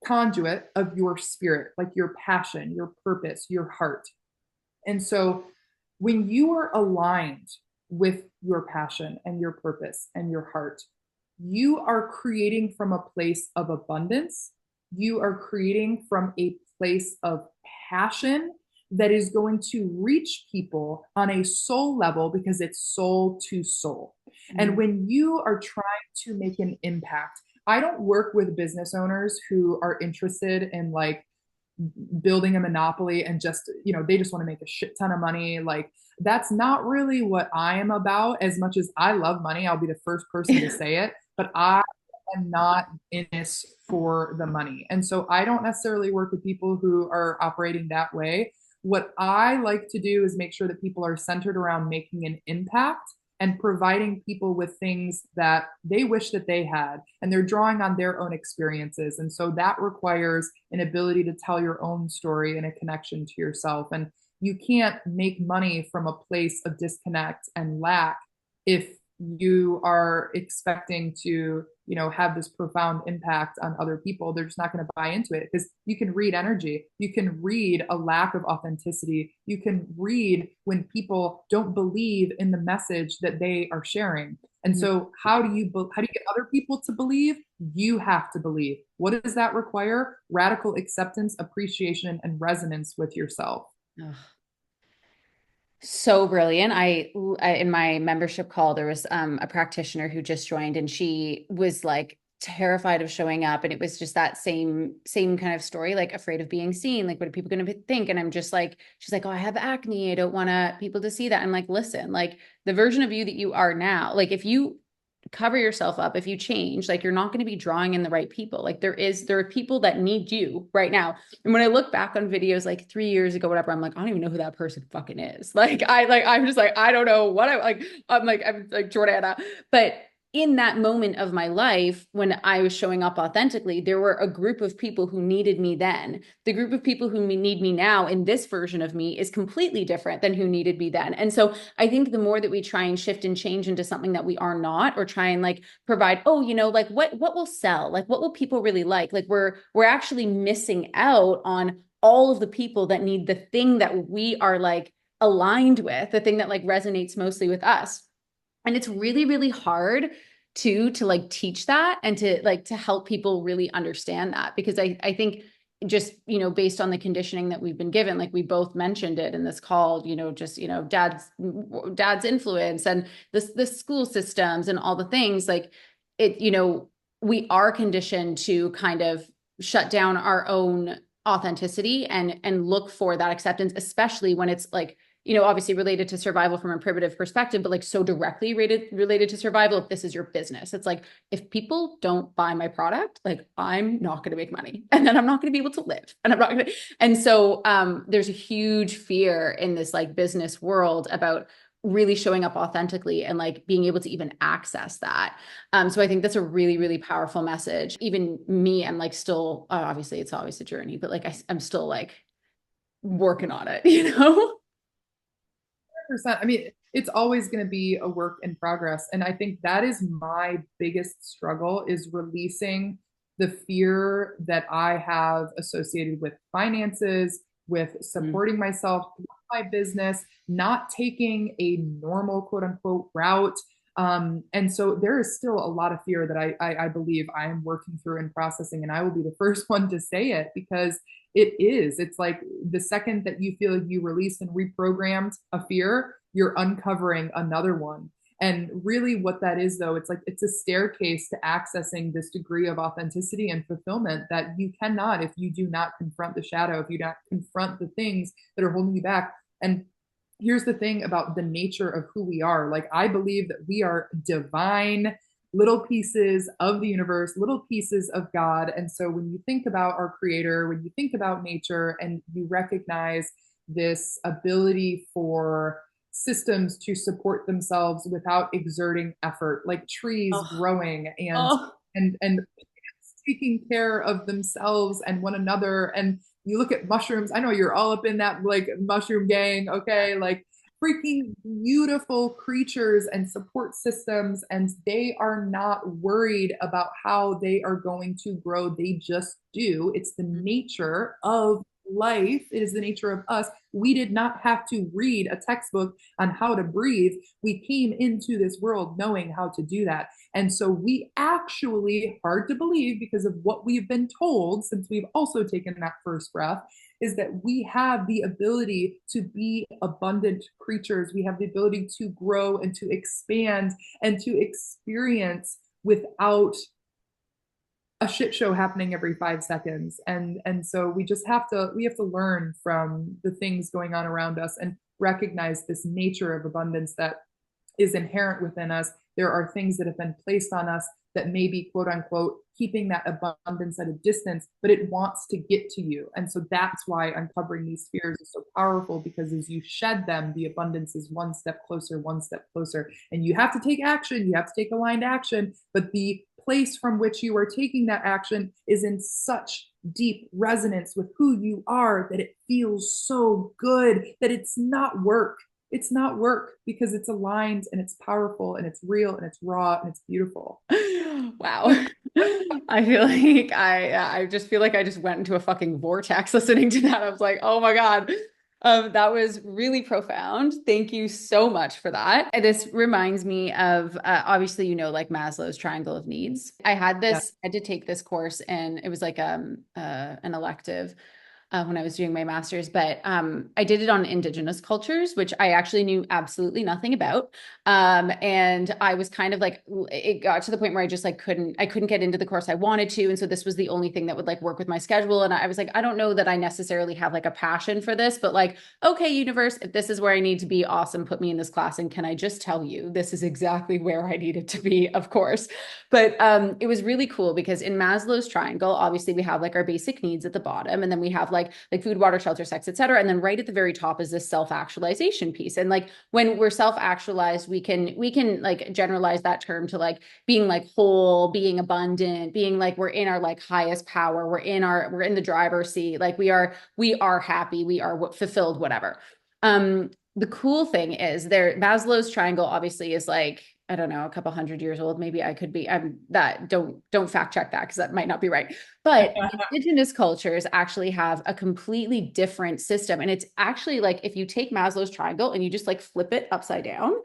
conduit of your spirit, like your passion, your purpose, your heart. And so when you are aligned with your passion and your purpose and your heart, you are creating from a place of abundance you are creating from a place of passion that is going to reach people on a soul level because it's soul to soul. And Mhm. when you are trying to make an impact, I don't work with business owners who are interested in like building a monopoly and just, they just want to make a shit ton of money. Like, that's not really what I am about. As much as I love money, I'll be the first person to say it, but I am not in this for the money. And so I don't necessarily work with people who are operating that way. What I like to do is make sure that people are centered around making an impact and providing people with things that they wish that they had, and they're drawing on their own experiences. And so that requires an ability to tell your own story and a connection to yourself. And you can't make money from a place of disconnect and lack if you are expecting to, have this profound impact on other people. They're just not going to buy into it, because you can read energy, you can read a lack of authenticity, you can read when people don't believe in the message that they are sharing. And Mhm. so how do you get other people to believe? You have to believe. What does that require? Radical acceptance, appreciation, and resonance with yourself. Ugh. So brilliant. I in my membership call, there was a practitioner who just joined, and she was like terrified of showing up. And it was just that same kind of story, like afraid of being seen. Like, what are people going to think? And I'm just like, she's like, oh, I have acne. I don't want people to see that. I'm like, listen, like the version of you that you are now, like if you cover yourself up, if you change, like you're not going to be drawing in the right people. Like there are people that need you right now. And when I look back on videos like 3 years ago, whatever, I'm like, I don't even know who that person fucking is. I'm just like, I don't know what I'm like Jordana. But in that moment of my life, when I was showing up authentically, there were a group of people who needed me then. The group of people who need me now in this version of me is completely different than who needed me then. And so I think the more that we try and shift and change into something that we are not, or try and like provide, oh, like what will sell? Like what will people really like we're actually missing out on all of the people that need the thing that we are like aligned with, the thing that like resonates mostly with us. And it's really, really hard to like teach that and to help people really understand that, because I think just based on the conditioning that we've been given, like we both mentioned it in this call, just dad's influence and the school systems and all the things, like it, we are conditioned to kind of shut down our own authenticity and look for that acceptance, especially when it's like obviously related to survival from a primitive perspective, but like so directly related to survival. If this is your business, it's like, if people don't buy my product, like I'm not going to make money, and then I'm not going to be able to live, and I'm not going to. And so there's a huge fear in this like business world about really showing up authentically and like being able to even access that. So I think that's a really, really powerful message. Even me, I'm like still, obviously it's always a journey, but like I'm still like working on it, I mean, it's always going to be a work in progress. And I think that is my biggest struggle, is releasing the fear that I have associated with finances, with Mm. supporting myself through my business, not taking a normal quote unquote route. And so there is still a lot of fear that I believe I am working through and processing. And I will be the first one to say it, because it's like the second that you feel you released and reprogrammed a fear, you're uncovering another one. And really, what that is, though, it's like it's a staircase to accessing this degree of authenticity and fulfillment that you cannot if you do not confront the shadow, if you don't confront the things that are holding you back. And here's the thing about the nature of who we are. Like, I believe that we are divine little pieces of the universe, little pieces of God. And so when you think about our creator, when you think about nature, and you recognize this ability for systems to support themselves without exerting effort, like trees Oh, growing oh, and taking care of themselves and one another. And you look at mushrooms, I know you're all up in that like mushroom gang, okay? Like, freaking beautiful creatures and support systems, and they are not worried about how they are going to grow. They just do. It's the nature of life, it is the nature of us. We did not have to read a textbook on how to breathe. We came into this world knowing how to do that. And so we actually, hard to believe because of what we've been told since we've also taken that first breath, is that we have the ability to be abundant creatures. We have the ability to grow and to expand and to experience without a shit show happening every 5 seconds. And so we have to learn from the things going on around us and recognize this nature of abundance that is inherent within us. There are things that have been placed on us that may be quote unquote keeping that abundance at a distance, but it wants to get to you. And so that's why uncovering these fears is so powerful, because as you shed them, the abundance is one step closer. And you have to take action, you have to take aligned action, but the place from which you are taking that action is in such deep resonance with who you are that it feels so good that it's not work. It's not work because it's aligned and it's powerful and it's real and it's raw and it's beautiful. Wow. I feel like I just feel like I just went into a fucking vortex listening to that. I was like, oh my God. That was really profound. Thank you so much for that. And this reminds me of obviously, like Maslow's triangle of needs. Yeah. I had to take this course, and it was like an elective when I was doing my master's, but I did it on indigenous cultures, which I actually knew absolutely nothing about. And I was kind of like, it got to the point where I couldn't get into the course I wanted to. And so this was the only thing that would like work with my schedule. And I was like, I don't know that I necessarily have like a passion for this, but like, okay, universe, if this is where I need to be, awesome, put me in this class. And can I just tell you, this is exactly where I needed to be, of course. But it was really cool because in Maslow's triangle, obviously we have like our basic needs at the bottom, and then we have like food, water, shelter, sex, etc. And then right at the very top is this self-actualization piece. And like when we're self-actualized, we can like generalize that term to like being like whole, being abundant, being like we're in our like highest power, we're in the driver's seat, like we are happy, we are fulfilled, whatever. The cool thing is there, Maslow's triangle obviously is like, I don't know, a couple hundred years old. Maybe I could be, I'm that, don't fact check that because that might not be right. But indigenous cultures actually have a completely different system. And it's actually like if you take Maslow's triangle and you just like flip it upside down.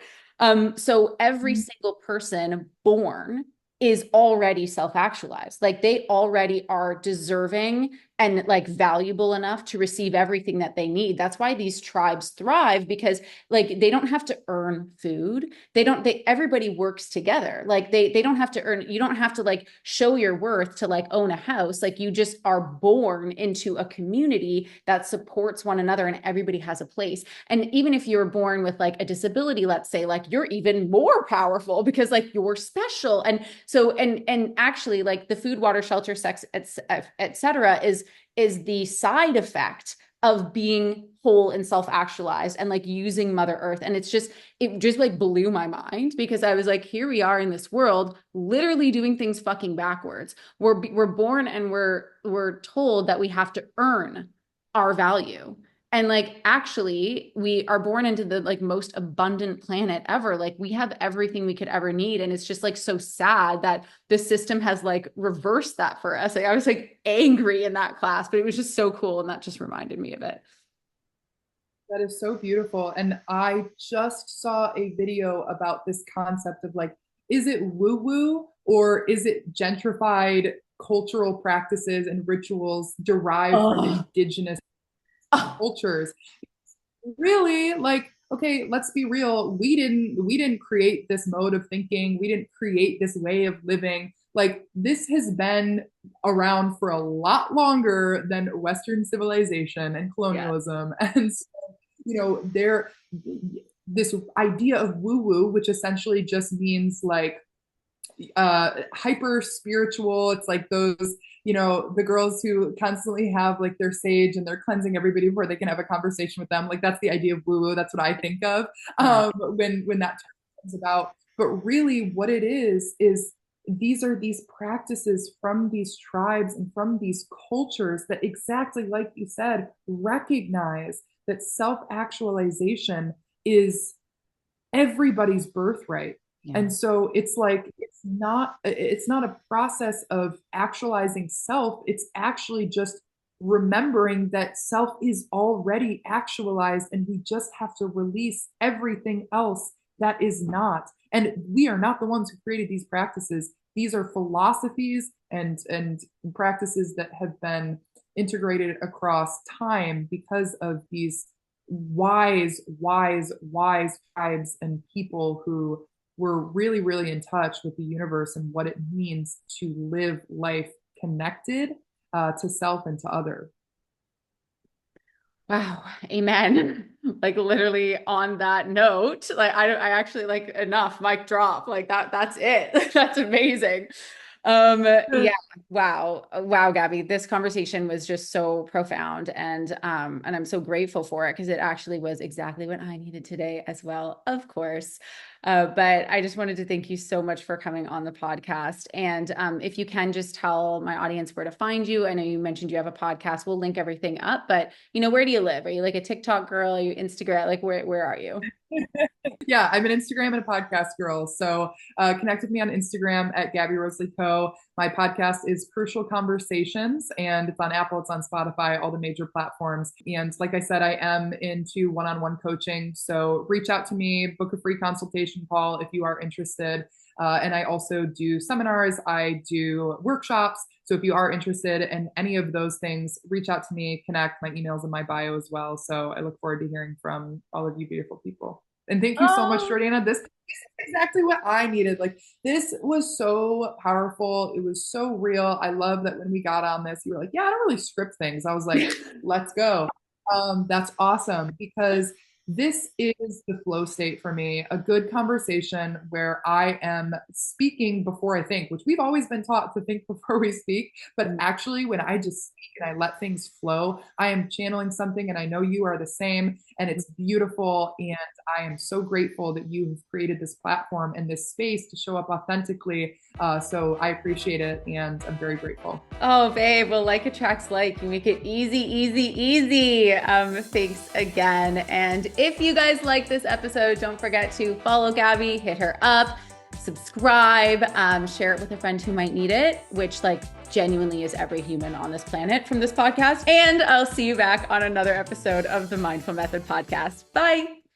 So every single person born is already self-actualized. Like they already are deserving and like valuable enough to receive everything that they need. That's why these tribes thrive, because like they don't have to earn food. Everybody works together. Like they don't have to earn, you don't have to like show your worth to like own a house. Like you just are born into a community that supports one another, and everybody has a place. And even if you're born with like a disability, let's say, like you're even more powerful because like you're special. And so and actually like the food, water, shelter, sex, etc. is the side effect of being whole and self-actualized and like using Mother Earth. And it just like blew my mind, because I was like, here we are in this world literally doing things fucking backwards. We're born and we're told that we have to earn our value. And like actually we are born into the like most abundant planet ever. Like we have everything we could ever need. And it's just like so sad that the system has like reversed that for us. Like I was like angry in that class, but it was just so cool. And that just reminded me of it. That is so beautiful. And I just saw a video about this concept of like, is it woo woo or is it gentrified cultural practices and rituals derived from Oh, indigenous oh, cultures? Really, like, okay, let's be real. We didn't create this mode of thinking. We didn't create this way of living. Like this has been around for a lot longer than Western civilization and yeah. colonialism. And so, there this idea of woo woo, which essentially just means like hyper spiritual. It's like those, the girls who constantly have like their sage and they're cleansing everybody before they can have a conversation with them. Like that's the idea of woo woo. That's what I think of Yeah. when that term comes about. But really, what it is these are these practices from these tribes and from these cultures that, exactly like you said, recognize that self actualization is everybody's birthright. Yeah. And so it's like it's not a process of actualizing self. It's actually just remembering that self is already actualized and we just have to release everything else that is not. And we are not the ones who created these practices. These are philosophies and practices that have been integrated across time because of these wise tribes and people who were really, really in touch with the universe and what it means to live life connected to self and to other. Wow, amen. Like literally on that note, like I actually like enough, mic drop. Like that's it. That's amazing. Yeah, wow. Wow, Gabby, this conversation was just so profound and I'm so grateful for it because it actually was exactly what I needed today as well, of course. But I just wanted to thank you so much for coming on the podcast. And if you can just tell my audience where to find you. I know you mentioned you have a podcast. We'll link everything up, but where do you live? Are you like a TikTok girl? Are you Instagram? Like where are you? Yeah, I'm an Instagram and a podcast girl. So connect with me on Instagram at Gabby Rosalie Co. My podcast is Crucial Conversations, and it's on Apple, it's on Spotify, all the major platforms. And like I said, I am into one-on-one coaching. So reach out to me, book a free consultation call if you are interested. And I also do seminars, I do workshops. So if you are interested in any of those things, reach out to me, connect. My email's in my bio as well. So I look forward to hearing from all of you beautiful people. And thank you so much, Oh, Jordana. This is exactly what I needed. Like, this was so powerful. It was so real. I love that when we got on this, you were like, yeah, I don't really script things. I was like, let's go. That's awesome because this is the flow state for me, a good conversation where I am speaking before I think, which we've always been taught to think before we speak. But actually, when I just speak and I let things flow, I am channeling something, and I know you are the same. And it's beautiful. And I am so grateful that you have created this platform and this space to show up authentically. So I appreciate it, and I'm very grateful. Oh, babe. Well, like attracts like. You make it easy, easy, easy. Thanks again. And if you guys like this episode, don't forget to follow Gabby, hit her up, subscribe, share it with a friend who might need it, which like genuinely is every human on this planet from this podcast. And I'll see you back on another episode of the Mindful Method podcast. Bye.